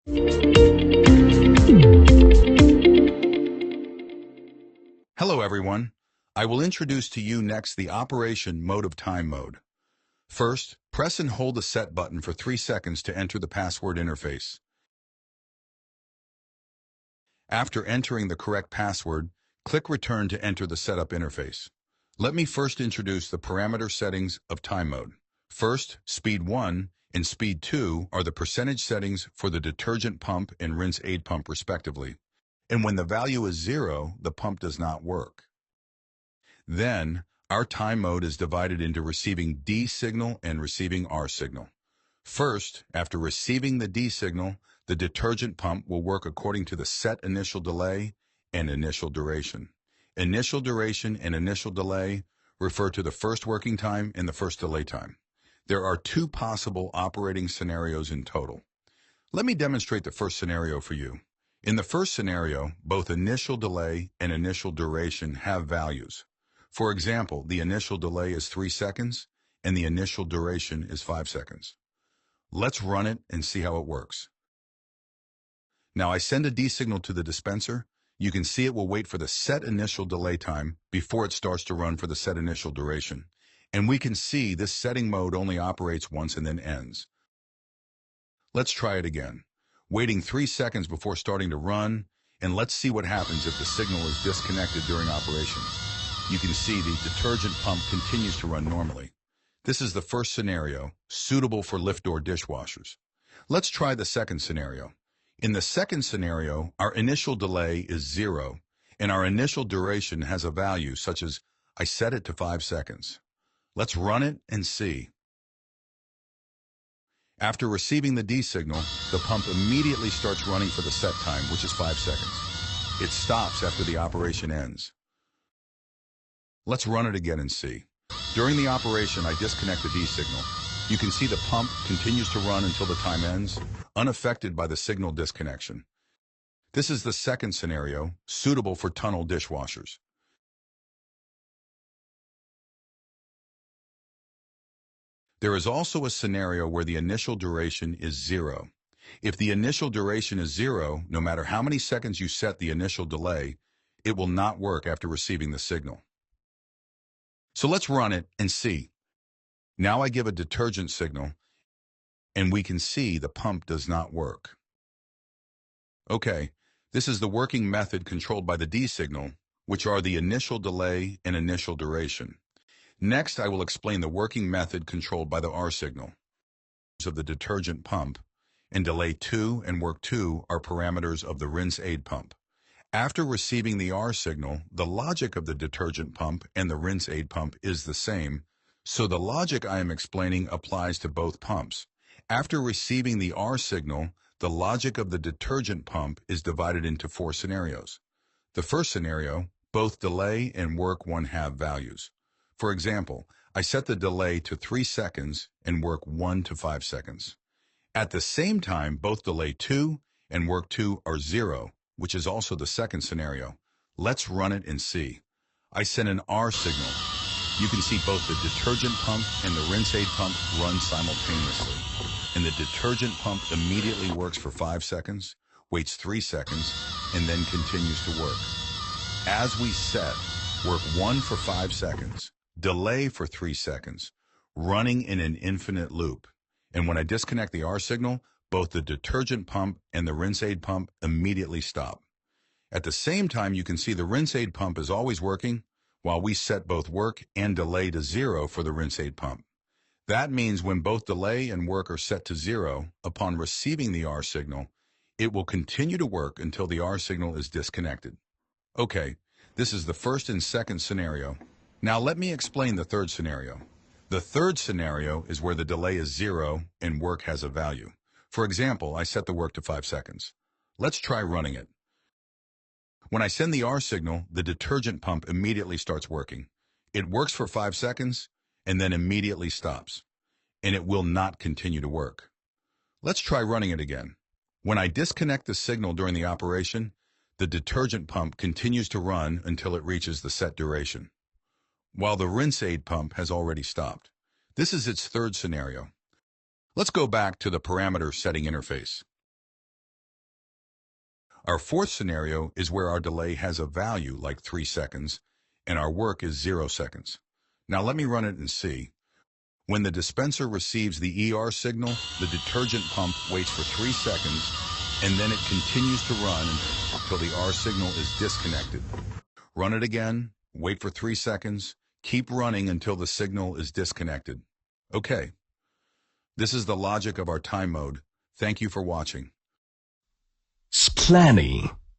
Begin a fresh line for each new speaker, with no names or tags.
Hello everyone. I will introduce to you next the operation mode of time mode. First, press and hold the set button for 3 seconds to enter the password interface. After entering the correct password, click return to enter the setup interface. Let me first introduce the parameter settings of time mode. First, speed 1 and speed 2 are the percentage settings for the detergent pump and rinse aid pump respectively. And when the value is 0, the pump does not work. Then, our time mode is divided into receiving D signal and receiving R signal. First, after receiving the D signal, the detergent pump will work according to the set initial delay and initial duration. Initial duration and initial delay refer to the first working time and the first delay time. There are 2 possible operating scenarios in total. Let me demonstrate the first scenario for you. In the first scenario, both initial delay and initial duration have values. For example, the initial delay is 3 seconds and the initial duration is 5 seconds. Let's run it and see how it works. Now I send a D signal to the dispenser. You can see it will wait for the set initial delay time before it starts to run for the set initial duration. And we can see this setting mode only operates once and then ends. Let's try it again. Waiting 3 seconds before starting to run, and let's see what happens if the signal is disconnected during operation. You can see the detergent pump continues to run normally. This is the first scenario, suitable for lift door dishwashers. Let's try the second scenario. In the second scenario, our initial delay is 0, and our initial duration has a value such as I set it to 5 seconds. Let's run it and see. After receiving the D signal, the pump immediately starts running for the set time, which is 5 seconds. It stops after the operation ends. Let's run it again and see. During the operation, I disconnect the D signal. You can see the pump continues to run until the time ends, unaffected by the signal disconnection. This is the second scenario, suitable for tunnel dishwashers. There is also a scenario where the initial duration is 0. If the initial duration is 0, no matter how many seconds you set the initial delay, it will not work after receiving the signal. So let's run it and see. Now I give a detergent signal, and we can see the pump does not work. Okay, this is the working method controlled by the D signal, which are the initial delay and initial duration. Next, I will explain the working method controlled by the R signal of the detergent pump, and delay 2 and work 2 are parameters of the rinse aid pump. After receiving the R signal, the logic of the detergent pump and the rinse aid pump is the same, so the logic I am explaining applies to both pumps. After receiving the R signal, the logic of the detergent pump is divided into 4 scenarios. The first scenario, both delay and work 1 have values. For example, I set the delay to 3 seconds and work 1 to 5 seconds. At the same time, both delay 2 and work 2 are 0, which is also the second scenario. Let's run it and see. I send an R signal. You can see both the detergent pump and the rinse aid pump run simultaneously. And the detergent pump immediately works for 5 seconds, waits 3 seconds, and then continues to work. As we set, work 1 for 5 seconds, delay for 3 seconds, running in an infinite loop. And when I disconnect the R signal, both the detergent pump and the rinse aid pump immediately stop. At the same time, you can see the rinse aid pump is always working, while we set both work and delay to 0 for the rinse aid pump. That means when both delay and work are set to 0, upon receiving the R signal, it will continue to work until the R signal is disconnected. Okay, this is the first and second scenario. Now let me explain the third scenario. The third scenario is where the delay is 0 and work has a value. For example, I set the work to 5 seconds. Let's try running it. When I send the R signal, the detergent pump immediately starts working. It works for 5 seconds and then immediately stops, and it will not continue to work. Let's try running it again. When I disconnect the signal during the operation, the detergent pump continues to run until it reaches the set duration, while the rinse aid pump has already stopped. This is its third scenario. Let's go back to the parameter setting interface. Our fourth scenario is where our delay has a value like 3 seconds and our work is 0 seconds. Now let me run it and see. When the dispenser receives the ER signal, the detergent pump waits for 3 seconds and then it continues to run until the R signal is disconnected. Run it again, wait for 3 seconds, keep running until the signal is disconnected. Okay. This is the logic of our time mode. Thank you for watching.
Splanny.